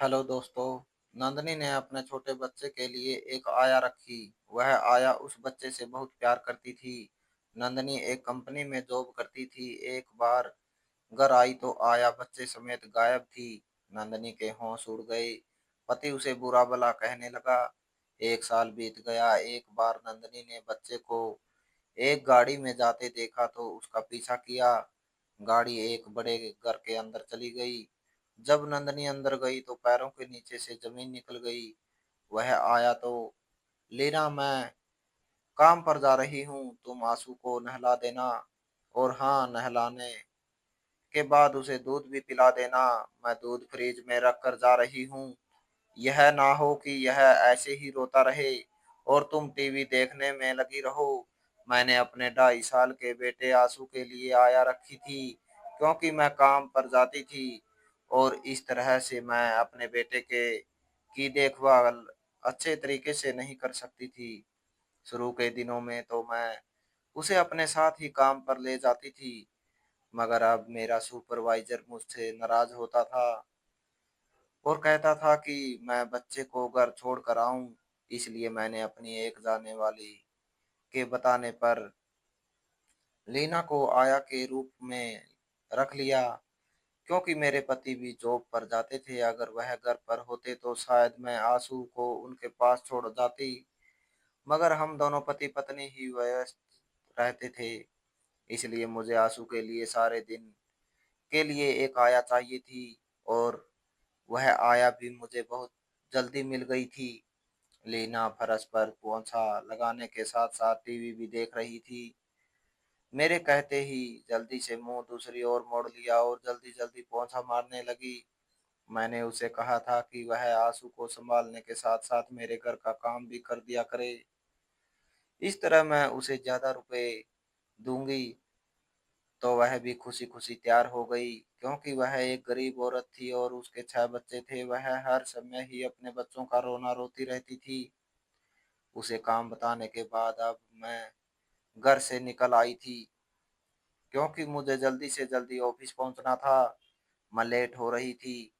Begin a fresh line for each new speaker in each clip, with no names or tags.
Hello दोस्तों। नंदनी ने अपने छोटे बच्चे के लिए एक आया रखी। वह आया उस बच्चे से बहुत प्यार करती थी। नंदनी एक कंपनी में जॉब करती थी। एक बार घर आई तो आया बच्चे समेत गायब थी। नंदनी के होश उड़ गए। पति उसे बुरा भला कहने लगा। एक साल बीत गया। एक बार नंदनी ने बच्चे को एक गाड़ी में जाते देखा तो उसका पीछा किया। गाड़ी एक बड़े घर के अंदर चली गई। जब नंदनी अंदर गई तो पैरों के नीचे से जमीन निकल गई। वह आया तो, लीना मैं काम पर जा रही हूँ, तुम आंसू को नहला देना। और हाँ, नहलाने के बाद उसे दूध भी पिला देना। मैं दूध फ्रिज में रख कर जा रही हूँ। यह ना हो कि यह ऐसे ही रोता रहे और तुम टीवी देखने में लगी रहो। मैंने अपने 2.5 साल के बेटे आंसू के लिए आया रखी थी, क्योंकि मैं काम पर जाती थी और इस तरह से मैं अपने बेटे के की देखभाल अच्छे तरीके से नहीं कर सकती थी। शुरू के दिनों में तो मैं उसे अपने साथ ही काम पर ले जाती थी, मगर अब मेरा सुपरवाइजर मुझसे नाराज होता था और कहता था कि मैं बच्चे को घर छोड़ कर आऊं। इसलिए मैंने अपनी एक जाने वाली के बताने पर लीना को आया के रूप में रख लिया, क्योंकि मेरे पति भी जॉब पर जाते थे। अगर वह घर पर होते तो शायद मैं आंसू को उनके पास छोड़ जाती, मगर हम दोनों पति पत्नी ही व्यस्त रहते थे। इसलिए मुझे आंसू के लिए सारे दिन के लिए एक आया चाहिए थी, और वह आया भी मुझे बहुत जल्दी मिल गई थी। लीना फर्श पर पोंछा लगाने के साथ साथ टीवी भी देख रही थी। मेरे कहते ही जल्दी से मुंह दूसरी ओर मोड़ लिया और जल्दी जल्दी पोंछा मारने लगी। मैंने उसे कहा था कि वह आंसू को संभालने के साथ साथ मेरे घर का काम भी कर दिया करे। इस तरह मैं उसे ज्यादा रुपए दूंगी तो वह भी खुशी खुशी तैयार हो गई, क्योंकि वह एक गरीब औरत थी और उसके 6 बच्चे थे। वह हर समय ही अपने बच्चों का रोना रोती रहती थी। उसे काम बताने के बाद अब मैं घर से निकल आई थी, क्योंकि मुझे जल्दी से जल्दी ऑफिस पहुंचना था। मैं लेट हो रही थी।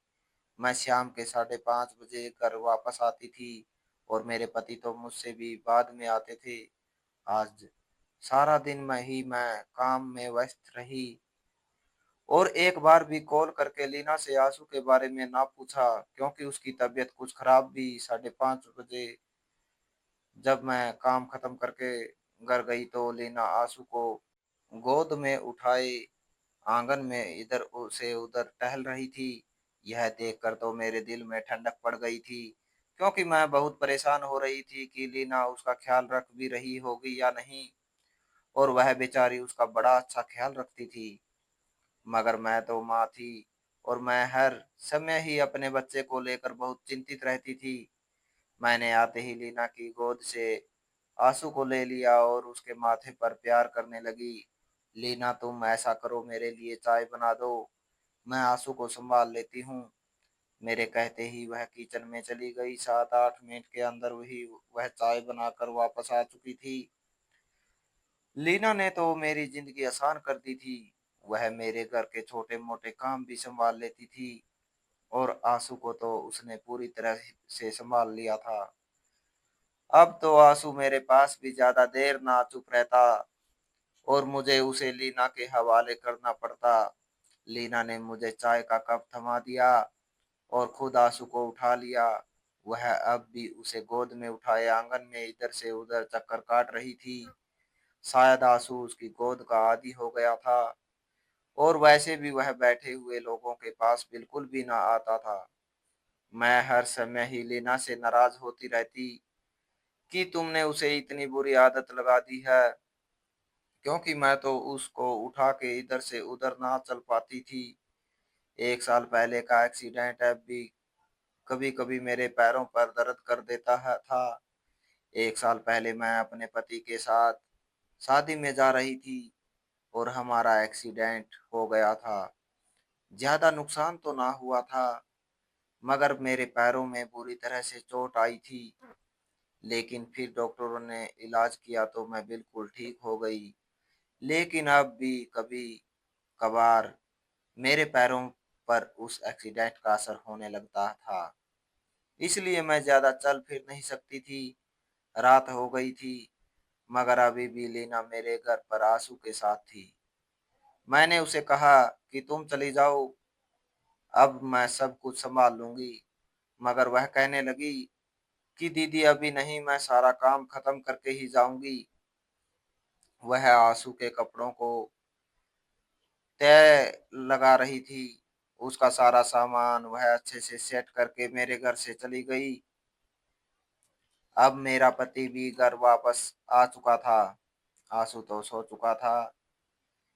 मैं शाम के 5:30 बजे घर वापस आती थी और मेरे पति तो मुझसे भी बाद में आते थे। आज सारा दिन मैं काम में व्यस्त रही और एक बार भी कॉल करके लीना से आंसू के बारे में ना पूछा, क्योंकि उसकी तबीयत कुछ खराब भी। 5:30 बजे जब मैं काम खत्म करके घर गई तो लीना आंसू को गोद में उठाए आंगन में इधर से उधर टहल रही थी। यह देखकर तो मेरे दिल में ठंडक पड़ गई थी, क्योंकि मैं बहुत परेशान हो रही थी कि लीना उसका ख्याल रख भी रही होगी या नहीं। और वह बेचारी उसका बड़ा अच्छा ख्याल रखती थी, मगर मैं तो माँ थी और मैं हर समय ही अपने बच्चे को लेकर बहुत चिंतित रहती थी। मैंने आते ही लीना की गोद से आंसू को ले लिया और उसके माथे पर प्यार करने लगी। लीना, तुम ऐसा करो, मेरे लिए चाय बना दो, मैं आंसू को संभाल लेती हूँ। मेरे कहते ही वह किचन में चली गई। 7-8 मिनट के अंदर वही वह चाय बनाकर वापस आ चुकी थी। लीना ने तो मेरी जिंदगी आसान कर दी थी। वह मेरे घर के छोटे मोटे काम भी संभाल लेती थी और आंसू को तो उसने पूरी तरह से संभाल लिया था। अब तो आंसू मेरे पास भी ज्यादा देर ना चुप रहता और मुझे उसे लीना के हवाले करना पड़ता। लीना ने मुझे चाय का कप थमा दिया और खुद आंसू को उठा लिया। वह अब भी उसे गोद में उठाए आंगन में इधर से उधर चक्कर काट रही थी। शायद आंसू उसकी गोद का आदी हो गया था और वैसे भी वह बैठे हुए लोगों के पास बिल्कुल भी ना आता था। मैं हर समय ही लीना से नाराज होती रहती कि तुमने उसे इतनी बुरी आदत लगा दी है, क्योंकि मैं तो उसको उठा के इधर से उधर ना चल पाती थी। 1 साल पहले का एक्सीडेंट अब भी कभी कभी मेरे पैरों पर दर्द कर देता है था। 1 साल पहले मैं अपने पति के साथ शादी में जा रही थी और हमारा एक्सीडेंट हो गया था। ज्यादा नुकसान तो ना हुआ था, मगर मेरे पैरों में बुरी तरह से चोट आई थी। लेकिन फिर डॉक्टरों ने इलाज किया तो मैं बिल्कुल ठीक हो गई। लेकिन अब भी कभी कभार मेरे पैरों पर उस एक्सीडेंट का असर होने लगता था। इसलिए मैं ज़्यादा चल फिर नहीं सकती थी। रात हो गई थी, मगर अभी भी लीना मेरे घर पर आंसू के साथ थी। मैंने उसे कहा कि तुम चली जाओ, अब मैं सब कुछ संभाल लूंगी। मगर वह कहने लगी कि दीदी अभी नहीं, मैं सारा काम खत्म करके ही जाऊंगी। वह आंसू के कपड़ों को तय लगा रही थी। उसका सारा सामान वह अच्छे से सेट करके मेरे घर से चली गई। अब मेरा पति भी घर वापस आ चुका था। आंसू तो सो चुका था,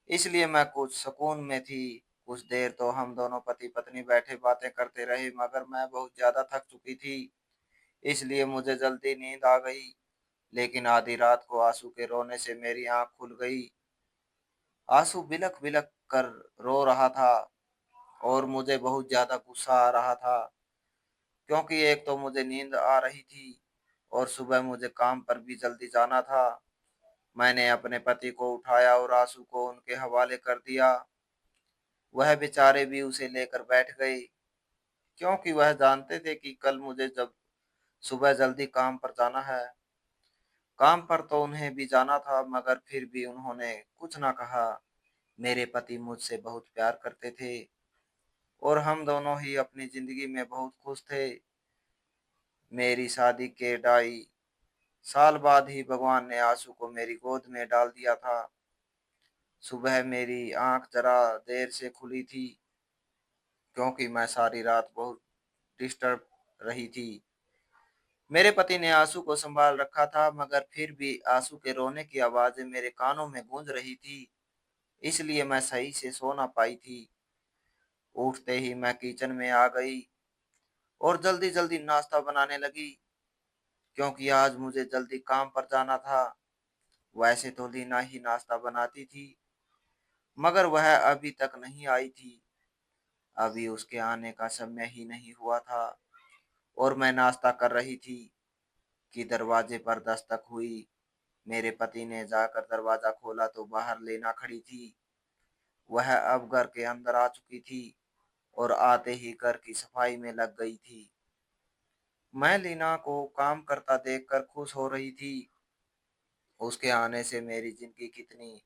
इसलिए मैं कुछ सुकून में थी। कुछ देर तो हम दोनों पति पत्नी बैठे बातें करते रहे, मगर मैं बहुत ज्यादा थक चुकी थी, इसलिए मुझे जल्दी नींद आ गई। लेकिन आधी रात को आंसू के रोने से मेरी आंख खुल गई। आंसू बिलख बिलख कर रो रहा था और मुझे बहुत ज्यादा गुस्सा आ रहा था, क्योंकि एक तो मुझे नींद आ रही थी और सुबह मुझे काम पर भी जल्दी जाना था। मैंने अपने पति को उठाया और आंसू को उनके हवाले कर दिया। वह बेचारे भी उसे लेकर बैठ गए, क्योंकि वह जानते थे कि कल मुझे जब सुबह जल्दी काम पर जाना है। काम पर तो उन्हें भी जाना था, मगर फिर भी उन्होंने कुछ ना कहा। मेरे पति मुझसे बहुत प्यार करते थे और हम दोनों ही अपनी जिंदगी में बहुत खुश थे। मेरी शादी के 2.5 साल बाद ही भगवान ने आंसू को मेरी गोद में डाल दिया था। सुबह मेरी आंख जरा देर से खुली थी, क्योंकि मैं सारी रात बहुत डिस्टर्ब रही थी। मेरे पति ने आंसू को संभाल रखा था, मगर फिर भी आंसू के रोने की आवाजें मेरे कानों में गूंज रही थी, इसलिए मैं सही से सो ना पाई थी। उठते ही मैं किचन में आ गई और जल्दी जल्दी नाश्ता बनाने लगी, क्योंकि आज मुझे जल्दी काम पर जाना था। वैसे तो लीना ही नाश्ता बनाती थी, मगर वह अभी तक नहीं आई थी। अभी उसके आने का समय ही नहीं हुआ था और मैं नाश्ता कर रही थी कि दरवाजे पर दस्तक हुई। मेरे पति ने जाकर दरवाजा खोला तो बाहर लीना खड़ी थी। वह अब घर के अंदर आ चुकी थी और आते ही घर की सफाई में लग गई थी। मैं लीना को काम करता देखकर खुश हो रही थी। उसके आने से मेरी जिंदगी कितनी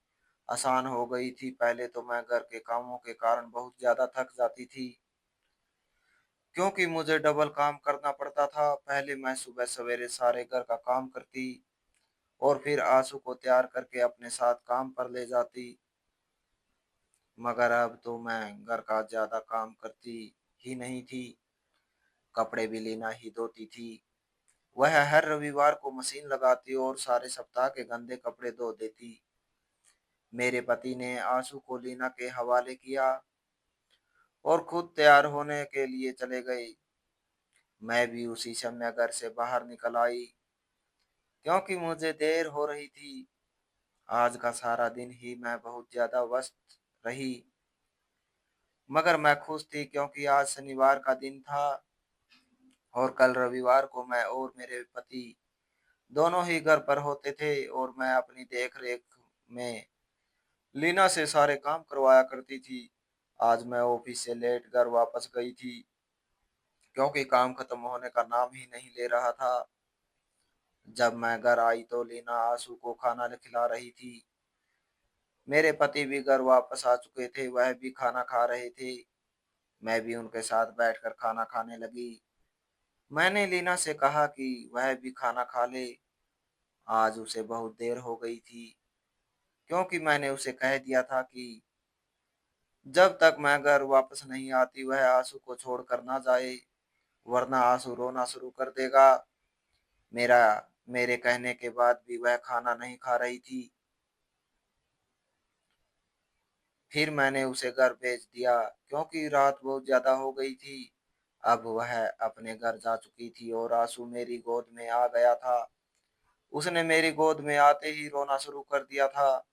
आसान हो गई थी। पहले तो मैं घर के कामों के कारण बहुत ज्यादा थक जाती थी, क्योंकि मुझे डबल काम करना पड़ता था। पहले मैं सुबह सवेरे सारे घर का काम करती और फिर आंसू को तैयार करके अपने साथ काम पर ले जाती। मगर अब तो मैं घर का ज्यादा काम करती ही नहीं थी। कपड़े भी लीना ही धोती थी। वह हर रविवार को मशीन लगाती और सारे सप्ताह के गंदे कपड़े धो देती। मेरे पति ने आंसू को लीना के हवाले किया और खुद तैयार होने के लिए चले गए। मैं भी उसी समय घर से बाहर निकल आई, क्योंकि मुझे देर हो रही थी। आज का सारा दिन ही मैं बहुत ज्यादा व्यस्त रही, मगर मैं खुश थी, क्योंकि आज शनिवार का दिन था और कल रविवार को मैं और मेरे पति दोनों ही घर पर होते थे और मैं अपनी देख रेख में लीना से सारे काम करवाया करती थी। आज मैं ऑफिस से लेट घर वापस गई थी, क्योंकि काम खत्म होने का नाम ही नहीं ले रहा था। जब मैं घर आई तो लीना आंसू को खाना खिला रही थी। मेरे पति भी घर वापस आ चुके थे, वह भी खाना खा रहे थे। मैं भी उनके साथ बैठकर खाना खाने लगी। मैंने लीना से कहा कि वह भी खाना खा ले। आज उसे बहुत देर हो गई थी, क्योंकि मैंने उसे कह दिया था कि जब तक मैं घर वापस नहीं आती वह आंसू को छोड़कर ना जाए, वरना आंसू रोना शुरू कर देगा। मेरा मेरे कहने के बाद भी वह खाना नहीं खा रही थी। फिर मैंने उसे घर भेज दिया, क्योंकि रात बहुत ज्यादा हो गई थी। अब वह अपने घर जा चुकी थी और आंसू मेरी गोद में आ गया था। उसने मेरी गोद में आते ही रोना शुरू कर दिया था,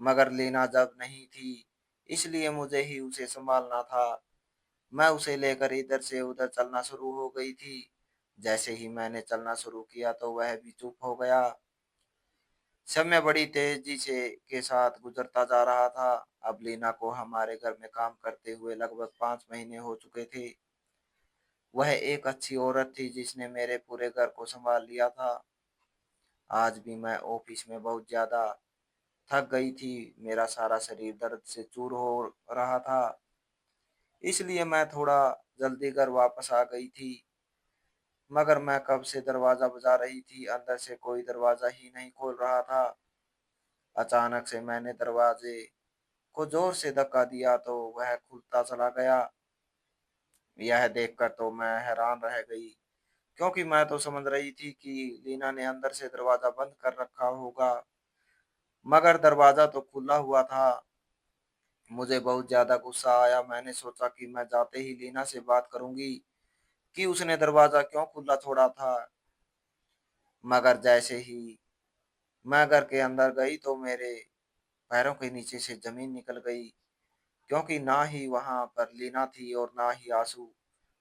मगर लीना जब नहीं थी, इसलिए मुझे ही उसे संभालना था। मैं उसे लेकर इधर से उधर चलना शुरू हो गई थी। जैसे ही मैंने चलना शुरू किया तो वह भी चुप हो गया। समय बड़ी तेजी से के साथ गुजरता जा रहा था। अब लीना को हमारे घर में काम करते हुए लगभग 5 महीने हो चुके थे। वह एक अच्छी औरत थी जिसने मेरे पूरे घर को संभाल लिया था। आज भी मैं ऑफिस में बहुत ज्यादा थक गई थी। मेरा सारा शरीर दर्द से चूर हो रहा था, इसलिए मैं थोड़ा जल्दी घर वापस आ गई थी। मगर मैं कब से दरवाजा बजा रही थी, अंदर से कोई दरवाजा ही नहीं खोल रहा था। अचानक से मैंने दरवाजे को जोर से धक्का दिया तो वह खुलता चला गया। यह देखकर तो मैं हैरान रह गई, क्योंकि मैं तो समझ रही थी कि लीना ने अंदर से दरवाजा बंद कर रखा होगा, मगर दरवाजा तो खुला हुआ था। मुझे बहुत ज्यादा गुस्सा आया। मैंने सोचा कि मैं जाते ही लीना से बात करूंगी कि उसने दरवाजा क्यों खुला छोड़ा था। मगर जैसे ही मैं घर के अंदर गई तो मेरे पैरों के नीचे से जमीन निकल गई, क्योंकि ना ही वहां पर लीना थी और ना ही आंसू।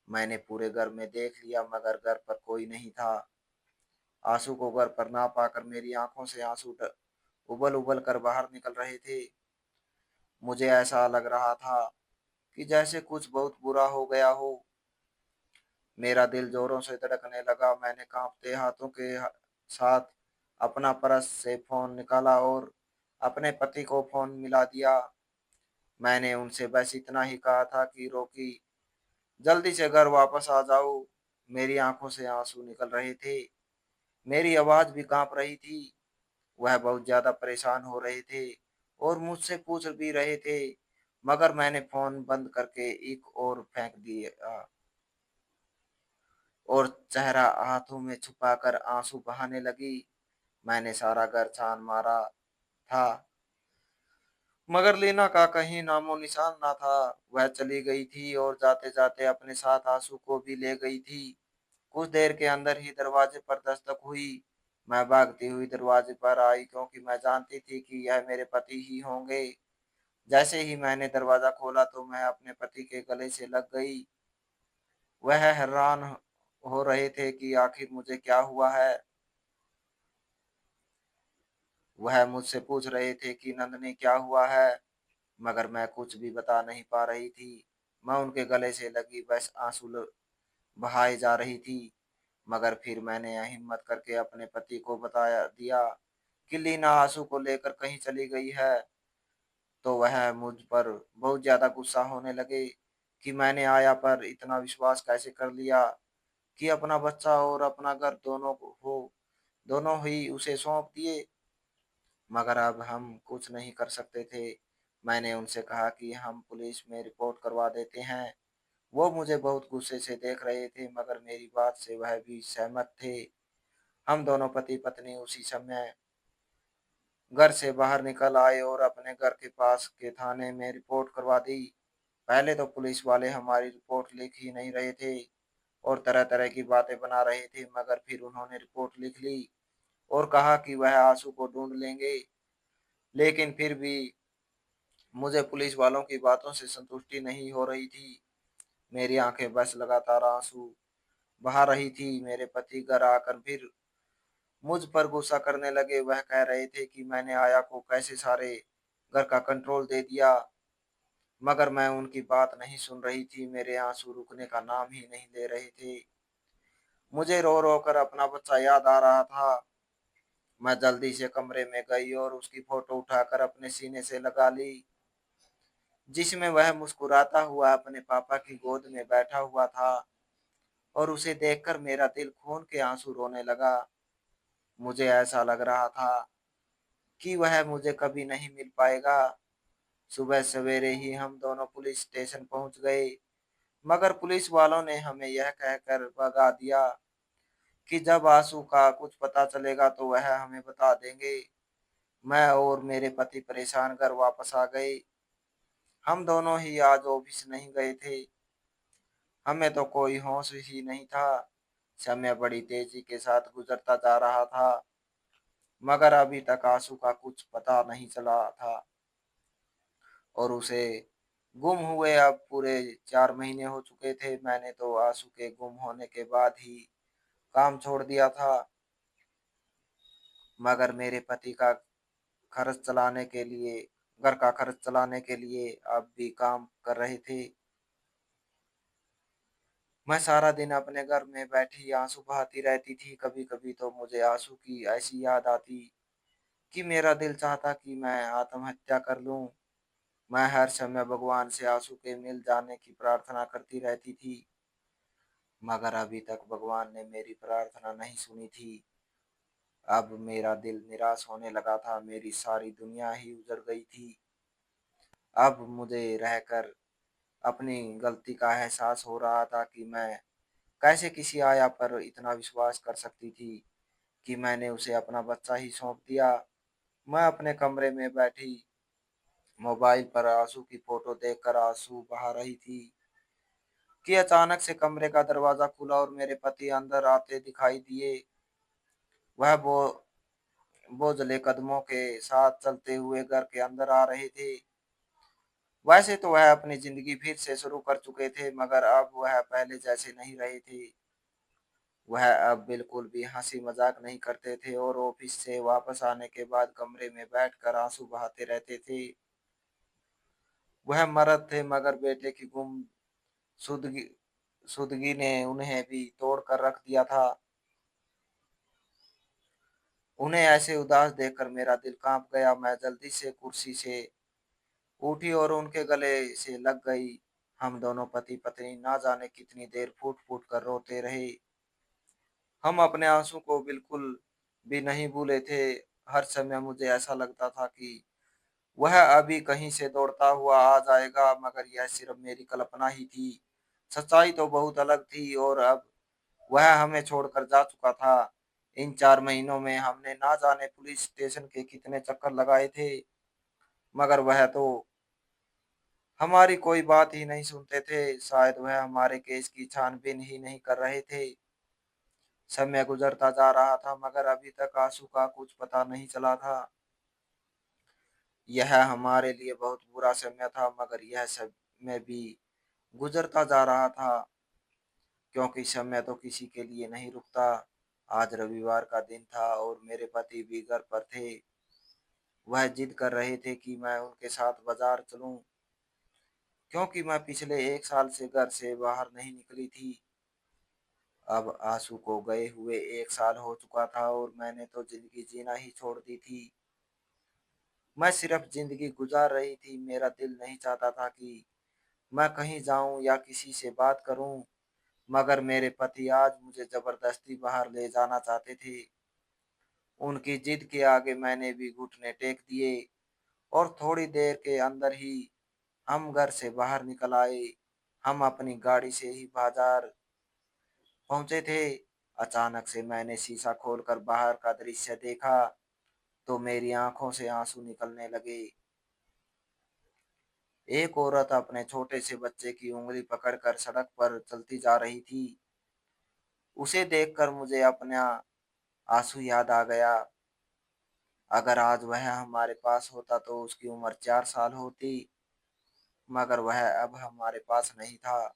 मैंने पूरे घर में देख लिया मगर घर पर कोई नहीं था। आंसू को घर पर ना पाकर मेरी आंखों से आंसू उबल उबल कर बाहर निकल रहे थे। मुझे ऐसा लग रहा था कि जैसे कुछ बहुत बुरा हो गया हो। मेरा दिल जोरों से धड़कने लगा। मैंने कांपते हाथों के साथ अपना पर्स से फोन निकाला और अपने पति को फोन मिला दिया। मैंने उनसे बस इतना ही कहा था कि रोकी, जल्दी से घर वापस आ जाओ। मेरी आंखों से आंसू निकल रहे थे, मेरी आवाज भी कांप रही थी। वह बहुत ज्यादा परेशान हो रहे थे और मुझसे पूछ भी रहे थे, मगर मैंने फोन बंद करके एक और फेंक दिया और चेहरा हाथों में छुपाकर आंसू बहाने लगी। मैंने सारा घर छान मारा था, मगर लीना का कहीं नामो निशान ना था। वह चली गई थी और जाते जाते अपने साथ आंसू को भी ले गई थी। कुछ देर के अंदर ही दरवाजे पर दस्तक हुई। मैं भागती हुई दरवाजे पर आई, क्योंकि मैं जानती थी कि यह मेरे पति ही होंगे। जैसे ही मैंने दरवाजा खोला तो मैं अपने पति के गले से लग गई। वह हैरान हो रहे थे कि आखिर मुझे क्या हुआ है। वह मुझसे पूछ रहे थे कि नंदनी क्या हुआ है, मगर मैं कुछ भी बता नहीं पा रही थी। मैं उनके गले से लगी बस आंसू बहाए जा रही थी। मगर फिर मैंने यह हिम्मत करके अपने पति को बताया दिया कि लीना आंसू को लेकर कहीं चली गई है। तो वह मुझ पर बहुत ज्यादा गुस्सा होने लगे कि मैंने आया पर इतना विश्वास कैसे कर लिया कि अपना बच्चा और अपना घर दोनों को हो, दोनों ही उसे सौंप दिए। मगर अब हम कुछ नहीं कर सकते थे। मैंने उनसे कहा कि हम पुलिस में रिपोर्ट करवा देते हैं। वो मुझे बहुत गुस्से से देख रहे थे, मगर मेरी बात से वह भी सहमत थे। हम दोनों पति पत्नी उसी समय घर से बाहर निकल आए और अपने घर के पास के थाने में रिपोर्ट करवा दी। पहले तो पुलिस वाले हमारी रिपोर्ट लिख ही नहीं रहे थे और तरह तरह की बातें बना रहे थे, मगर फिर उन्होंने रिपोर्ट लिख ली और कहा कि वह आंसू को ढूंढ लेंगे। लेकिन फिर भी मुझे पुलिस वालों की बातों से संतुष्टि नहीं हो रही थी। मेरी आंखें बस लगातार आंसू बहा रही थी। मेरे पति घर आकर फिर मुझ पर गुस्सा करने लगे। वह कह रहे थे कि मैंने आया को कैसे सारे घर का कंट्रोल दे दिया, मगर मैं उनकी बात नहीं सुन रही थी। मेरे आंसू रुकने का नाम ही नहीं ले रहे थे। मुझे रो रो कर अपना बच्चा याद आ रहा था। मैं जल्दी से कमरे में गई और उसकी फोटो उठाकर अपने सीने से लगा ली, जिसमें वह मुस्कुराता हुआ अपने पापा की गोद में बैठा हुआ था। और उसे देखकर मेरा दिल खून के आंसू रोने लगा। मुझे ऐसा लग रहा था कि वह मुझे कभी नहीं मिल पाएगा। सुबह सवेरे ही हम दोनों पुलिस स्टेशन पहुंच गए, मगर पुलिस वालों ने हमें यह कहकर भगा दिया कि जब आंसू का कुछ पता चलेगा तो वह हमें बता देंगे। मैं और मेरे पति परेशान घर वापस आ गए। हम दोनों ही आज ऑफिस नहीं गए थे। हमें तो कोई होश ही नहीं था। समय बड़ी तेजी के साथ गुजरता जा रहा था, मगर अभी तक आंसू का कुछ पता नहीं चला था। और उसे गुम हुए अब पूरे 4 महीने हो चुके थे। मैंने तो आंसू के गुम होने के बाद ही काम छोड़ दिया था। मगर मेरे पति का खर्च चलाने के लिए घर का खर्च चलाने के लिए अब भी काम कर रहे थे। मैं सारा दिन अपने घर में बैठी आंसू बहाती रहती थी। कभी-कभी तो मुझे आंसू की ऐसी याद आती कि मेरा दिल चाहता कि मैं आत्महत्या कर लूं। मैं हर समय भगवान से आंसू के मिल जाने की प्रार्थना करती रहती थी, मगर अभी तक भगवान ने मेरी प्रार्थना नहीं सुनी थी। अब मेरा दिल निराश होने लगा था, मेरी सारी दुनिया ही उजड़ गई थी। अब मुझे रहकर अपनी गलती का एहसास हो रहा था कि मैं कैसे किसी आया पर इतना विश्वास कर सकती थी कि मैंने उसे अपना बच्चा ही सौंप दिया। मैं अपने कमरे में बैठी मोबाइल पर आंसू की फोटो देखकर आंसू बहा रही थी कि अचानक से कमरे का दरवाजा खुला और मेरे पति अंदर आते दिखाई दिए। वह बोझले कदमों के साथ चलते हुए घर के अंदर आ रहे थे। वैसे तो वह अपनी जिंदगी फिर से शुरू कर चुके थे, मगर अब वह पहले जैसे नहीं रहे थे। वह अब बिल्कुल भी हंसी मजाक नहीं करते थे और ऑफिस से वापस आने के बाद कमरे में बैठकर आंसू बहाते रहते थे। वह मर्द थे, मगर बेटे की गुमशुदगी शुदगी ने उन्हें भी तोड़ कर रख दिया था। उन्हें ऐसे उदास देखकर मेरा दिल कांप गया। मैं जल्दी से कुर्सी से उठी और उनके गले से लग गई। हम दोनों पति पत्नी ना जाने कितनी देर फूट फूट कर रोते रहे। हम अपने आंसू को बिल्कुल भी नहीं भूले थे। हर समय मुझे ऐसा लगता था कि वह अभी कहीं से दौड़ता हुआ आ जाएगा, मगर यह सिर्फ मेरी कल्पना ही थी। सच्चाई तो बहुत अलग थी और अब वह हमें छोड़कर जा चुका था। इन 4 महीनों में हमने ना जाने पुलिस स्टेशन के कितने चक्कर लगाए थे, मगर वह तो हमारी कोई बात ही नहीं सुनते थे। शायद वह हमारे केस की छानबीन ही नहीं कर रहे थे। समय गुजरता जा रहा था, मगर अभी तक आंसू का कुछ पता नहीं चला था। यह हमारे लिए बहुत बुरा समय था, मगर यह समय भी गुजरता जा रहा था, क्योंकि समय तो किसी के लिए नहीं रुकता। आज रविवार का दिन था और मेरे पति भी घर पर थे। वह जिद कर रहे थे कि मैं उनके साथ बाजार चलूं, क्योंकि मैं पिछले 1 साल से घर से बाहर नहीं निकली थी। अब आंसू को गए हुए 1 साल हो चुका था और मैंने तो जिंदगी जीना ही छोड़ दी थी। मैं सिर्फ जिंदगी गुजार रही थी। मेरा दिल नहीं चाहता था कि मैं कहीं जाऊं या किसी से बात करूं, मगर मेरे पति आज मुझे जबरदस्ती बाहर ले जाना चाहते थे। उनकी जिद के आगे मैंने भी घुटने टेक दिए और थोड़ी देर के अंदर ही हम घर से बाहर निकल आए। हम अपनी गाड़ी से ही बाजार पहुंचे थे। अचानक से मैंने शीशा खोलकर बाहर का दृश्य देखा तो मेरी आंखों से आंसू निकलने लगे। एक औरत अपने छोटे से बच्चे की उंगली पकड़कर सड़क पर चलती जा रही थी। उसे देखकर मुझे अपना आंसू याद आ गया। अगर आज वह हमारे पास होता तो उसकी उम्र 4 साल होती, मगर वह अब हमारे पास नहीं था।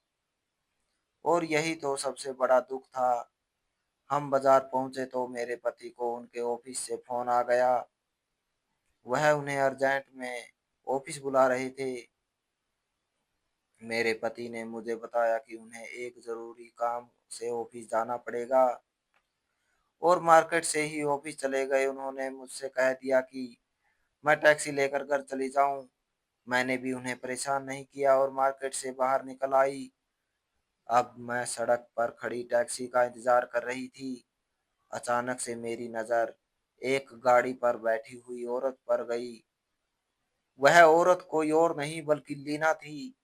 और यही तो सबसे बड़ा दुख था। हम बाजार पहुंचे तो मेरे पति को उनके ऑफिस से फोन आ गया। वह उन्हें अर्जेंट में ऑफिस बुला रहे थे। मेरे पति ने मुझे बताया कि उन्हें एक जरूरी काम से ऑफिस जाना पड़ेगा और मार्केट से ही ऑफिस चले गए। उन्होंने मुझसे कह दिया कि मैं टैक्सी लेकर घर चली जाऊं। मैंने भी उन्हें परेशान नहीं किया और मार्केट से बाहर निकल आई। अब मैं सड़क पर खड़ी टैक्सी का इंतजार कर रही थी। अचानक से मेरी नज़र एक गाड़ी पर बैठी हुई औरत पर गई। वह औरत कोई और नहीं बल्कि लीना थी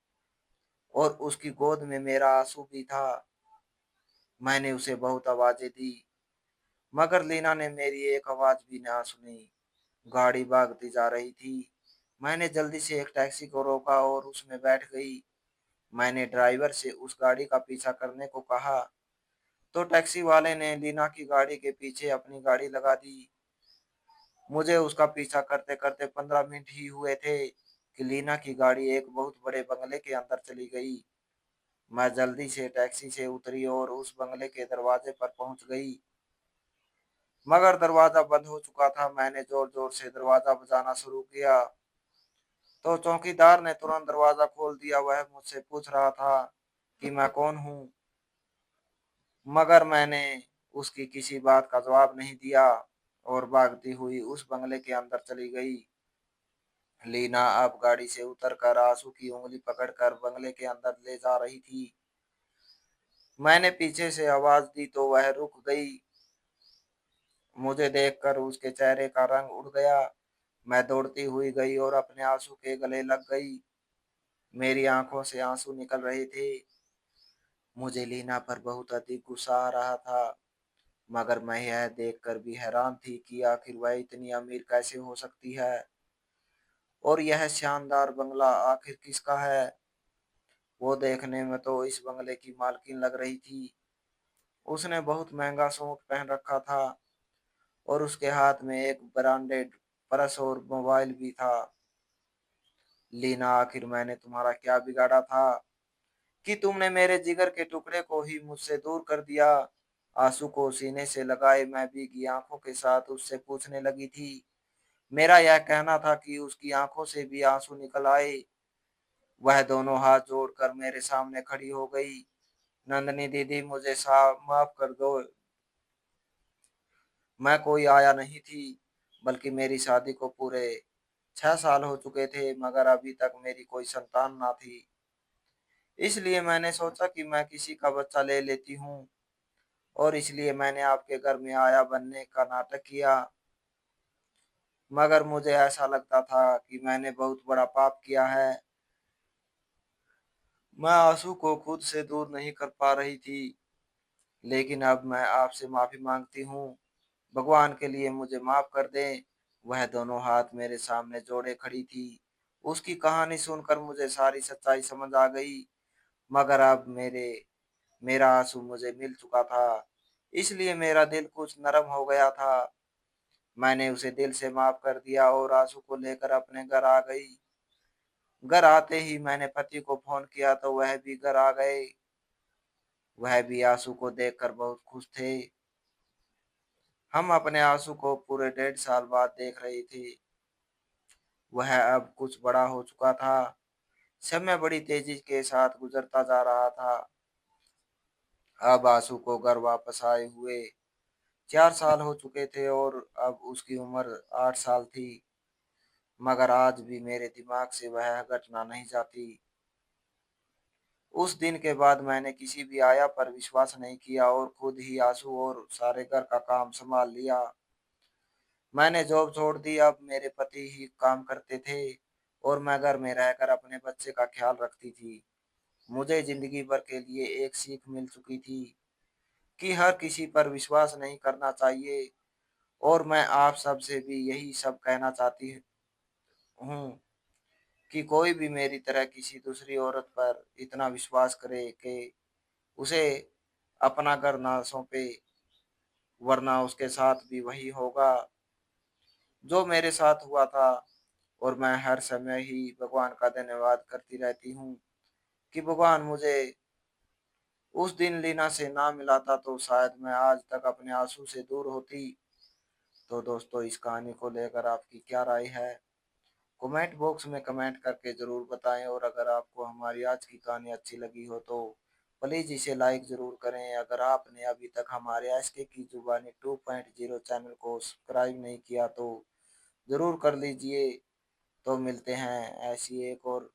और उसकी गोद में मेरा आंसू भी था। मैंने उसे बहुत आवाजें दी, मगर लीना ने मेरी एक आवाज भी ना सुनी। गाड़ी भागती जा रही थी। मैंने जल्दी से एक टैक्सी को रोका और उसमें बैठ गई। मैंने ड्राइवर से उस गाड़ी का पीछा करने को कहा तो टैक्सी वाले ने लीना की गाड़ी के पीछे अपनी गाड़ी लगा दी। मुझे उसका पीछा करते करते 15 मिनट ही हुए थे कि लीना की गाड़ी एक बहुत बड़े बंगले के अंदर चली गई। मैं जल्दी से टैक्सी से उतरी और उस बंगले के दरवाजे पर पहुंच गई। मगर दरवाजा बंद हो चुका था। मैंने जोर-जोर से दरवाजा बजाना शुरू किया, तो चौकीदार ने तुरंत दरवाजा खोल दिया। वह मुझसे पूछ रहा था कि मैं कौन हूँ, मगर मैंने उसकी किसी बात का जवाब नहीं दिया और भागती हुई उस बंगले के अंदर चली गई। लीना अब गाड़ी से उतरकर आंसू की उंगली पकड़कर बंगले के अंदर ले जा रही थी। मैंने पीछे से आवाज दी तो वह रुक गई। मुझे देखकर उसके चेहरे का रंग उड़ गया। मैं दौड़ती हुई गई और अपने आंसू के गले लग गई। मेरी आंखों से आंसू निकल रहे थे। मुझे लीना पर बहुत अधिक गुस्सा आ रहा था, मगर मैं यह देखकर भी हैरान थी कि आखिर वह इतनी अमीर कैसे हो सकती है और यह शानदार बंगला आखिर किसका है। वो देखने में तो इस बंगले की मालकिन लग रही थी। उसने बहुत महंगा सूट पहन रखा था और उसके हाथ में एक ब्रांडेड पर्स और मोबाइल भी था। लीना, आखिर मैंने तुम्हारा क्या बिगाड़ा था कि तुमने मेरे जिगर के टुकड़े को ही मुझसे दूर कर दिया। आंसू को सीने से लगाए मैं भीगी आंखों के साथ उससे पूछने लगी थी। मेरा यह कहना था कि उसकी आंखों से भी आंसू निकल आए। वह दोनों हाथ जोड़कर मेरे सामने खड़ी हो गई। नंदनी दीदी, मुझे माफ कर दो। मैं कोई आया नहीं थी, बल्कि मेरी शादी को पूरे 6 साल हो चुके थे, मगर अभी तक मेरी कोई संतान ना थी। इसलिए मैंने सोचा कि मैं किसी का बच्चा ले लेती हूँ और इसलिए मैंने आपके घर में आया बनने का नाटक किया। मगर मुझे ऐसा लगता था कि मैंने बहुत बड़ा पाप किया है। मैं आंसू को खुद से दूर नहीं कर पा रही थी, लेकिन अब मैं आपसे माफी मांगती हूँ। भगवान के लिए मुझे माफ कर दें। वह दोनों हाथ मेरे सामने जोड़े खड़ी थी। उसकी कहानी सुनकर मुझे सारी सच्चाई समझ आ गई, मगर अब मेरा आंसू मुझे मिल चुका था, इसलिए मेरा दिल कुछ नरम हो गया था। मैंने उसे दिल से माफ कर दिया और आंसू को लेकर अपने घर आ गई। घर आते ही मैंने पति को फोन किया तो वह भी घर आ गए। वह भी आंसू को देखकर बहुत खुश थे। हम अपने आंसू को पूरे 1.5 साल बाद देख रहे थे। वह अब कुछ बड़ा हो चुका था। समय बड़ी तेजी के साथ गुजरता जा रहा था। अब आंसू को घर वापस आए हुए 4 साल हो चुके थे और अब उसकी उम्र 8 साल थी, मगर आज भी मेरे दिमाग से वह घटना नहीं जाती। उस दिन के बाद मैंने किसी भी आया पर विश्वास नहीं किया और खुद ही आंसू और सारे घर का काम संभाल लिया। मैंने जॉब छोड़ दी। अब मेरे पति ही काम करते थे और मैं घर में रहकर अपने बच्चे का ख्याल रखती थी। मुझे जिंदगी भर के लिए एक सीख मिल चुकी थी कि हर किसी पर विश्वास नहीं करना चाहिए और मैं आप सब से भी यही सब कहना चाहती हूँ कि कोई भी मेरी तरह किसी दूसरी औरत पर इतना विश्वास करे कि उसे अपना घर ना सौंपे, वरना उसके साथ भी वही होगा जो मेरे साथ हुआ था। और मैं हर समय ही भगवान का धन्यवाद करती रहती हूँ कि भगवान मुझे उस दिन लीना से ना मिलाता तो शायद मैं आज तक अपने आंसू से दूर होती। तो दोस्तों, इस कहानी को लेकर आपकी क्या राय है? कमेंट बॉक्स में कमेंट करके ज़रूर बताएं और अगर आपको हमारी आज की कहानी अच्छी लगी हो तो प्लीज़ इसे लाइक ज़रूर करें। अगर आपने अभी तक हमारे एसके की जुबानी 2.0 चैनल को सब्सक्राइब नहीं किया तो ज़रूर कर लीजिए। तो मिलते हैं ऐसी एक और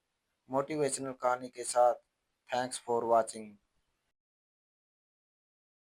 मोटिवेशनल कहानी के साथ। Thanks for watching.